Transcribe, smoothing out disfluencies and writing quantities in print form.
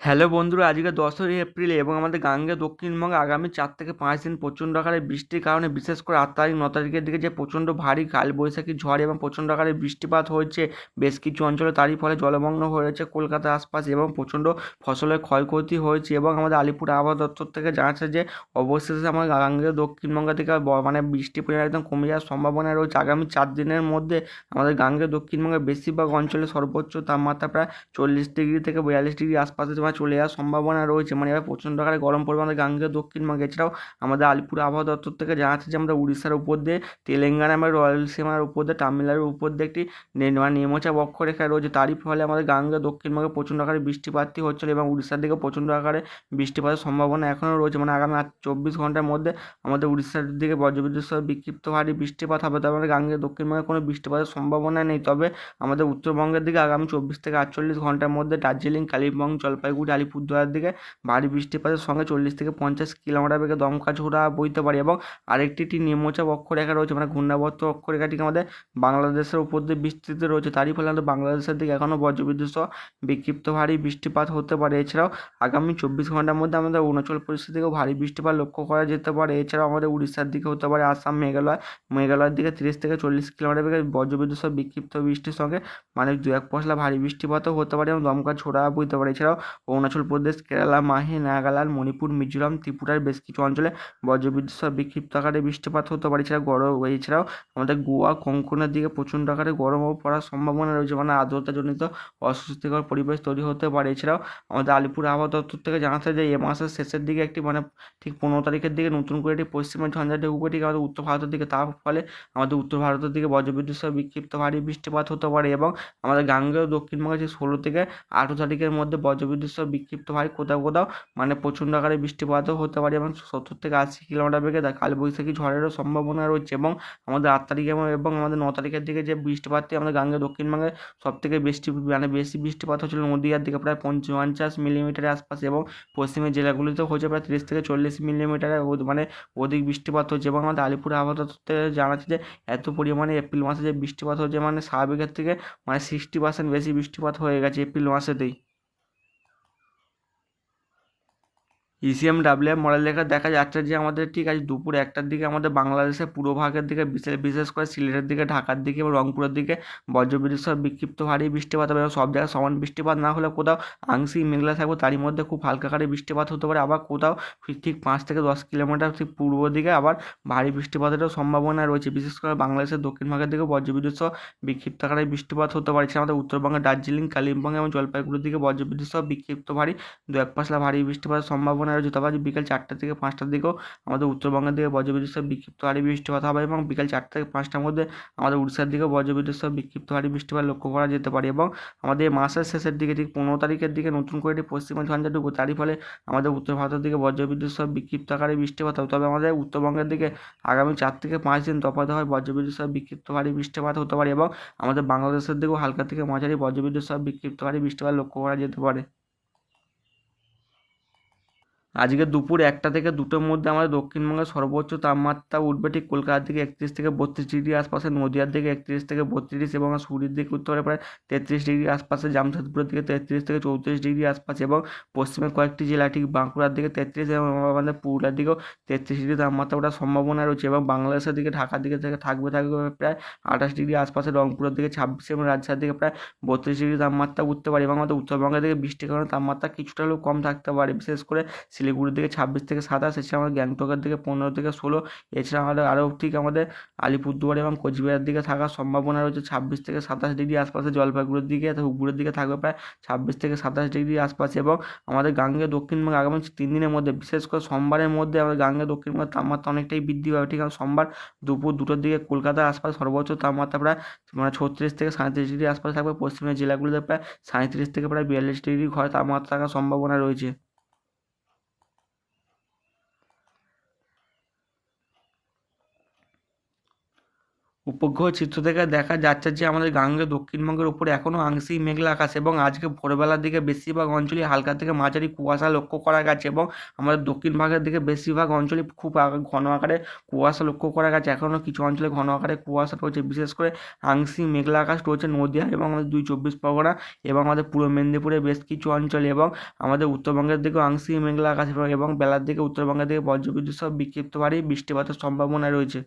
Hello বন্ধুরা, আজকে 10ই April এবং আমাদের গাঙ্গে দক্ষিণবঙ্গে আগামী 4 থেকে 5 দিন প্রচণ্ড আকারে বৃষ্টির কারণে বিশেষ করে 8 তারিখ 9 তারিখের দিকে যে প্রচণ্ড ভারী কালবৈশাখী ঝড় এবং প্রচণ্ড আকারে বৃষ্টিপাত হয়েছে বেশ কিছু অঞ্চলে, তারই ফলে জলমগ্ন হয়েছে কলকাতার আশপাশ এবং প্রচণ্ড ফসলের ক্ষয়ক্ষতি হয়েছে। এবং আমাদের আলিপুর আবহাওয়া দপ্তর থেকে জানাচ্ছে যে অবশেষে আমাদের গাঙ্গেয় দক্ষিণবঙ্গ থেকে মানে বৃষ্টির পরিমাণ একদম কমে যাওয়ার সম্ভাবনা রয়েছে। আগামী 4 দিনের মধ্যে আমাদের গাঙ্গেয় দক্ষিণবঙ্গের বেশিরভাগ অঞ্চলে সর্বোচ্চ তাপমাত্রা প্রায় 40 ডিগ্রি থেকে 42 ডিগ্রি আশপাশে চলে যাওয়ার সম্ভাবনা রয়েছে। মানে এবার প্রচণ্ড আকারে গরম পড়বে আমাদের গাঙ্গেয় দক্ষিণবঙ্গে। এছাড়াও আমাদের আলিপুর আবহাওয়া দপ্তর থেকে জানাচ্ছে যে আমরা উড়িষ্যার উপর দিয়ে, তেলেঙ্গানা এবং রয়লসীমার উপর দিয়ে, তামিলনাড়ুর উপর দিয়ে একটি মানে নিম্নচাপ অক্ষরেখা রয়েছে, তারই ফলে আমাদের গাঙ্গেয় দক্ষিণবঙ্গে প্রচণ্ড আকারে বৃষ্টিপাতটি হচ্ছিল এবং উড়িষ্যার দিকে প্রচণ্ড আকারে বৃষ্টিপাতের সম্ভাবনা এখনও রয়েছে। মানে আগামী 24 ঘন্টার মধ্যে আমাদের উড়িষ্যার দিকে বজ্রবিদ্যুৎ সহ বিক্ষিপ্ত ভারী বৃষ্টিপাত হবে। তবে আমাদের গাঙ্গেয় দক্ষিণবঙ্গে কোনো বৃষ্টিপাতের সম্ভাবনা নেই। তবে আমাদের উত্তরবঙ্গের দিকে আগামী 24 থেকে 48 ঘন্টার মধ্যে দার্জিলিং, কালিম্পং, জলপাইগুড়ি, আলিপুরদুয়ারের দিকে ভারী বৃষ্টিপাতের সঙ্গে 40 থেকে 50 কিলোমিটার বেগে দমকা ঝোড়া বইতে পারে। এবং আরেকটি নিম্নচাপ অক্ষরেখা রয়েছে, মানে ঘূর্ণাবর্ত অক্ষরেখাটিকে আমাদের বাংলাদেশের উপর দিয়ে বিস্তৃত রয়েছে, তারই ফলে আমাদের বাংলাদেশের দিকে এখনও বজ্রবিদ্যুৎ সহ বিক্ষিপ্ত ভারী বৃষ্টিপাত হতে পারে। এছাড়াও আগামী 24 ঘন্টার মধ্যে আমাদের অরুণাচল প্রদেশের দিকেও ভারী বৃষ্টিপাত লক্ষ্য করা যেতে পারে। এছাড়াও আমাদের উড়িষ্যার দিকে হতে পারে, আসাম, মেঘালয়ের দিকে 30 থেকে 40 কিলোমিটার বেগে বজ্রবিদ্যুৎ সহ বিক্ষিপ্ত বৃষ্টির সঙ্গে মানে 2-1 পশলা ভারী বৃষ্টিপাতও হতে পারে এবং দমকা ছোড়া বইতে পারে। এছাড়াও অরুণাচল প্রদেশ, কেরালা, মাহে, নাগাল্যান্ড, মণিপুর, মিজোরাম, ত্রিপুরার বেশ কিছু অঞ্চলে বজ্রবিদ্যুৎ সহ বিক্ষিপ্ত আকারে বৃষ্টিপাত হতে পারে। এছাড়াও আমাদের গোয়া, কোঙ্কনের দিকে প্রচণ্ড আকারে গরমও পড়ার সম্ভাবনা রয়েছে, মানে আর্দ্রতাজনিত অস্বস্তিকর পরিবেশ তৈরি হতে পারে। এছাড়াও আমাদের আলিপুর আবহাওয়া দপ্তর থেকে জানাচ্ছে যে এ মাসের শেষের দিকে একটি মানে ঠিক 15 তারিখের দিকে নতুন করে একটি পশ্চিমের ঝঞ্ঝা ঢুকবে ঠিক আমাদের উত্তর ভারতের দিকে। তার ফলে আমাদের উত্তর ভারতের দিকে বজ্রবিদ্যুৎ সহ বিক্ষিপ্ত ভারী বৃষ্টিপাত হতে পারে। এবং আমাদের গাঙ্গেয় দক্ষিণবঙ্গে যে 16 থেকে 18 তারিখের মধ্যে বজ্রবিদ্যুৎ সহ বিক্ষিপ্ত ভারী কোথাও কোথাও মানে প্রচণ্ড আকারে বৃষ্টিপাতও হতে পারে এবং 70 থেকে 80 কিলোমিটার বেগে কালবৈশাখী ঝড়েরও সম্ভাবনা রয়েছে। এবং আমাদের 8 তারিখে এবং আমাদের 9 তারিখের দিকে যে বৃষ্টিপাতটি আমাদের গাঙ্গেয় দক্ষিণবঙ্গে সবথেকে বেশি বৃষ্টিপাত হচ্ছিল নদীয়ার দিকে প্রায় 50 মিলিমিটারের আশপাশে, এবং পশ্চিমের জেলাগুলিতেও হয়েছে প্রায় 30 থেকে 40 মিলিমিটারের মানে অধিক বৃষ্টিপাত হচ্ছে। এবং আমাদের আলিপুর আবহাওয়া দপ্তর থেকে জানাচ্ছে যে এত পরিমাণে এপ্রিল মাসে যে বৃষ্টিপাত হচ্ছে মানে স্বাভাবিকের থেকে মানে 60% বেশি বৃষ্টিপাত হয়ে গেছে এপ্রিল মাসেতেই। ইসিএমডাব্লিউএম মডেল লেখা দেখা যাচ্ছে যে আমাদের ঠিক আজ দুপুর 1টার দিকে আমাদের বাংলাদেশের পূর্ব ভাগের দিকে বিশেষ করে সিলেটের দিকে, ঢাকার দিকে এবং রংপুরের দিকে বজ্রবিদ্যুৎ সহ বিক্ষিপ্ত ভারী বৃষ্টিপাত হবে। এবং সব জায়গায় সমান বৃষ্টিপাত না হলে কোথাও আংশিক মেঘলা থাকবে, তারই মধ্যে খুব হালকা আকারে বৃষ্টিপাত হতে পারে। আবার কোথাও ঠিক 5 থেকে 10 কিলোমিটার ঠিক পূর্ব দিকে আবার ভারী বৃষ্টিপাতেরও সম্ভাবনা রয়েছে। বিশেষ করে বাংলাদেশের দক্ষিণ ভাগের দিকে বজ্রবিদ্যুৎ সহ বিক্ষিপ্ত আকারে বৃষ্টিপাত হতে পারে। আমাদের উত্তরবঙ্গের দার্জিলিং, কালিম্পং এবং জলপাইগুড়ির দিকে বজ্রবিদ্যুৎ সহ বিক্ষিপ্ত ভারী 2-1 পশলা ভারী বৃষ্টিপাতের সম্ভাবনা রয়েছে। তবে আজ বিকেল 4টা থেকে 5টার দিকেও আমাদের উত্তরবঙ্গের দিকে বজ্রবিদ্যুৎ সহ বিক্ষিপ্ত ভারী বৃষ্টিপাত হবে এবং বিকেল 4টা থেকে 5টার মধ্যে আমাদের উড়িষ্যার দিকেও বজ্রবিদ্যুৎ সহ বিক্ষিপ্ত ভারী বৃষ্টিপাত লক্ষ্য করা যেতে পারে। এবং আমাদের মাসের শেষের দিকে ঠিক 15 তারিখের দিকে নতুন করে একটি পশ্চিমা ঝঞ্ঝা ঢুকবে, তারই ফলে আমাদের উত্তর ভারতের দিকে বজ্রবিদ্যুৎ সহ বিক্ষিপ্ত আকারে বৃষ্টিপাত হবে। তবে আমাদের উত্তরবঙ্গের দিকে আগামী 4 থেকে 5 দিন দফায় বজ্রবিদ্যুৎ সহ বিক্ষিপ্ত ভারী বৃষ্টিপাত হতে পারে এবং আমাদের বাংলাদেশের দিকেও হালকা থেকে মাঝারি বজ্রবিদ্যুৎ সহ বিক্ষিপ্ত ভারী বৃষ্টিপাত লক্ষ্য করা যেতে পারে। আজকে দুপুর 1টা থেকে 2টোর মধ্যে আমাদের দক্ষিণবঙ্গের সর্বোচ্চ তাপমাত্রা উঠবে ঠিক কলকাতার দিকে 31 থেকে 32 ডিগ্রি আশপাশে, নদিয়ার দিকে 31 থেকে 32 এবং সুরির দিকে উত্তরে প্রায় 33 ডিগ্রি আশপাশে, জামশেদপুরের দিকে 33 থেকে 34 ডিগ্রি আশপাশে এবং পশ্চিমের কয়েকটি জেলা ঠিক বাঁকুড়ার দিকে 33 এবং আমাদের পুরুলিয়ার দিকেও 33 ডিগ্রি তাপমাত্রা ওঠার সম্ভাবনা রয়েছে। এবং বাংলাদেশের দিকে ঢাকার দিকে থেকে থাকবে প্রায় 28 ডিগ্রি আশপাশে, রংপুরের দিকে 26 এবং রাজশাহীর দিকে প্রায় 32 ডিগ্রি তাপমাত্রা উঠতে পারে। এবং আমাদের উত্তরবঙ্গের দিকে বৃষ্টির কারণে তাপমাত্রা কিছুটা হলেও কম থাকতে পারে, বিশেষ করে শিলিগুড়ির দিকে 26 থেকে 27, এছাড়া আমাদের গ্যাংটকের দিকে 15 থেকে 16, এছাড়া আমাদের আরও ঠিক আমাদের আলিপুরদুয়ার এবং কোচবিহারের দিকে থাকার সম্ভাবনা রয়েছে 26 থেকে 27 ডিগ্রি আশপাশে, জলপাইগুড়ির দিকে হুগলির দিকে থাকবে প্রায় 26 থেকে 27 ডিগ্রি আশপাশে। এবং আমাদের গাঙ্গেয় দক্ষিণবঙ্গে আগামী 3 দিনের মধ্যে বিশেষ করে সোমবারের মধ্যে আমাদের গাঙ্গেয় দক্ষিণবঙ্গের তাপমাত্রা অনেকটাই বৃদ্ধি পাবে। ঠিক আছে, সোমবার দুপুর 2টোর দিকে কলকাতার আশপাশ সর্বোচ্চ তাপমাত্রা প্রায় মানে 36 থেকে 37 ডিগ্রি আশপাশে থাকবে, পশ্চিমের জেলাগুলিতে প্রায় 37 থেকে প্রায় 42 ডিগ্রি ঘরে তাপমাত্রা থাকার সম্ভাবনা রয়েছে। উপগ্রহ চিত্র থেকে দেখা যাচ্ছে যে আমাদের গাঙ্গেয় দক্ষিণবঙ্গের উপরে এখনও আংশিক মেঘলা আকাশ এবং আজকে ভোরবেলার দিকে বেশিরভাগ অঞ্চলে হালকা থেকে মাঝারি কুয়াশা লক্ষ্য করা গেছে এবং আমাদের দক্ষিণ ভাগের দিকে বেশিরভাগ অঞ্চলে খুব ঘন আকারে কুয়াশা লক্ষ্য করা গেছে। এখনও কিছু অঞ্চলে ঘন আকারে কুয়াশা রয়েছে, বিশেষ করে আংশিক মেঘলা আকাশ রয়েছে নদিয়া এবং আমাদের 2 চব্বিশ পরগনা এবং আমাদের পূর্ব মেদিনীপুরের বেশ কিছু অঞ্চলে এবং আমাদের উত্তরবঙ্গের দিকেও আংশিক মেঘলা আকাশ এবং বেলার দিকে উত্তরবঙ্গের দিকে বজ্রবিদ্যুৎ সহ বিক্ষিপ্ত ভারী বৃষ্টিপাতের সম্ভাবনা রয়েছে।